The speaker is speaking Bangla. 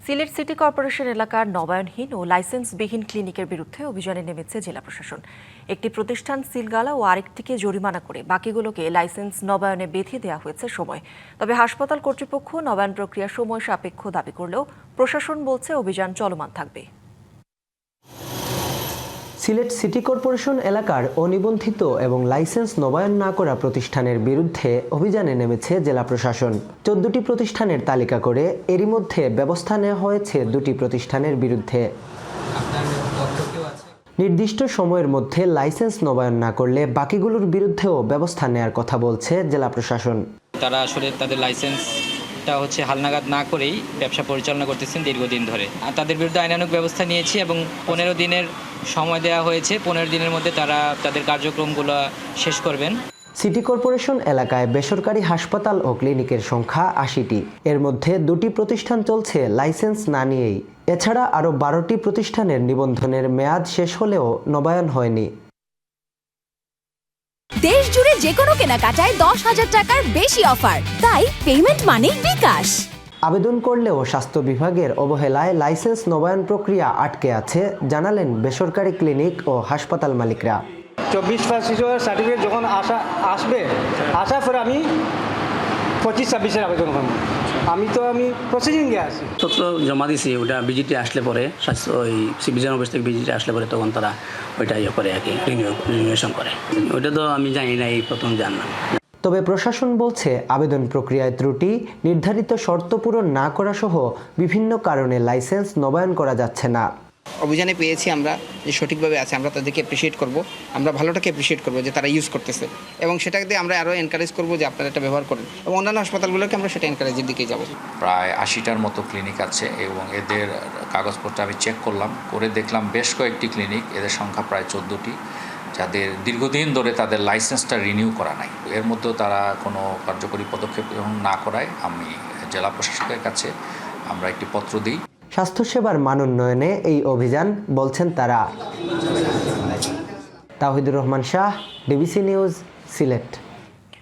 সিলেট সিটি কর্পোরেশন এলাকার নবায়নহীন ও লাইসেন্সবিহীন ক্লিনিকের বিরুদ্ধে অভিযানে নেমেছে জেলা প্রশাসন। একটি প্রতিষ্ঠান সিলগালা ও আরেকটিকে জরিমানা করে বাকিগুলোকে লাইসেন্স নবায়নে বেঁধে দেওয়া হয়েছে সময়। তবে হাসপাতাল কর্তৃপক্ষ নবায়ন প্রক্রিয়া সময় সাপেক্ষ দাবি করলেও প্রশাসন বলছে অভিযান চলমান থাকবে। সিলেট সিটি কর্পোরেশন এলাকার অনিবন্ধিত এবং লাইসেন্স নবায়ন না করা প্রতিষ্ঠানের বিরুদ্ধে অভিযানে নেমেছে জেলা প্রশাসন। 14টি প্রতিষ্ঠানের তালিকা করে এরই মধ্যে ব্যবস্থা নেওয়া হয়েছে 2টি প্রতিষ্ঠানের বিরুদ্ধে। নির্দিষ্ট সময়ের মধ্যে লাইসেন্স নবায়ন না করলে বাকিগুলোর বিরুদ্ধেও ব্যবস্থা নেওয়ার কথা বলছে জেলা প্রশাসন। তারা আসলে তাদের লাইসেন্সটা হালনাগাদ না করেই ব্যবসা পরিচালনা করতেছেন দীর্ঘদিন ধরে। তাদের বিরুদ্ধে আইনানুগ ব্যবস্থা নিয়েছি এবং 15 দিনের সময় দেওয়া হয়েছে। 15 দিনের মধ্যে তারা তাদের কার্যক্রমগুলো শেষ করবেন। সিটি কর্পোরেশন এলাকায় বেসরকারি হাসপাতাল ও ক্লিনিকের সংখ্যা 80টি। এর মধ্যে 2টি প্রতিষ্ঠান চলছে লাইসেন্স না নিয়েই। এছাড়া আরও 12টি প্রতিষ্ঠানের নিবন্ধনের মেয়াদ শেষ হলেও নবায়ন হয়নি। দেশ জুড়ে যে কোনো কেনাকাটায় 10,000 টাকার বেশি অফার, তাই পেমেন্ট মানেই বিকাশ। আবেদন করলেও স্বাস্থ্য বিভাগের অবহেলায় লাইসেন্স নবায়ন প্রক্রিয়া আটকে আছে, জানালেন বেসরকারি ক্লিনিক ও হাসপাতাল মালিকরা। 24 সার্টিফিকেট যখন আসার পরে আমি 25-26 আবেদন করব। আমি প্রসেসিংয়ে আছি। তথ্য জমা দিয়েছি, ওটা ভিজিটে আসলে পরে স্বাস্থ্য ওই সিভিজন অফিস থেকে ভিজিটে আসলে পরে তখন তারা ওইটা করে আর কি রিনিউয়েশন করে। ওইটা তো আমি জানি না, এই প্রথম জানলাম। তবে প্রশাসন বলছে আবেদন প্রক্রিয়ায় ত্রুটি, নির্ধারিত শর্ত পূরণ না করা সহ বিভিন্ন কারণে লাইসেন্স নবায়ন করা যাচ্ছে না। অভিযানে পেয়েছি আমরা যে সঠিকভাবে আছে, আমরা তাদেরকে অ্যাপ্রিসিয়েট করব, আমরা ভালোটাকে অ্যাপ্রিসিয়েট করব যে তারা ইউজ করতেছে, এবং সেটাকে আমরা আরও এনকারেজ করব যে আপনারা এটা ব্যবহার করেন, এবং অন্যান্য হাসপাতালগুলোকে আমরা সেটা এনকারেজের দিকে যাব। প্রায় 80টার মতো ক্লিনিক আছে এবং এদের কাগজপত্র আমি চেক করলাম, করে দেখলাম বেশ কয়েকটি ক্লিনিক, এদের সংখ্যা প্রায় 14টি, যাদের দীর্ঘদিন ধরে তাদের লাইসেন্সটা রিনিউ করা নাই। এর মধ্যেও তারা কোনো কার্যকরী পদক্ষেপ না করায় আমি জেলা প্রশাসকের কাছে আমরা একটি পত্র দিই। স্বাস্থ্যসেবার মান উন্নয়নে এই অভিযান, বলছেন তারা। Tawhidur Rahman Shah, DBC news, Sylhet.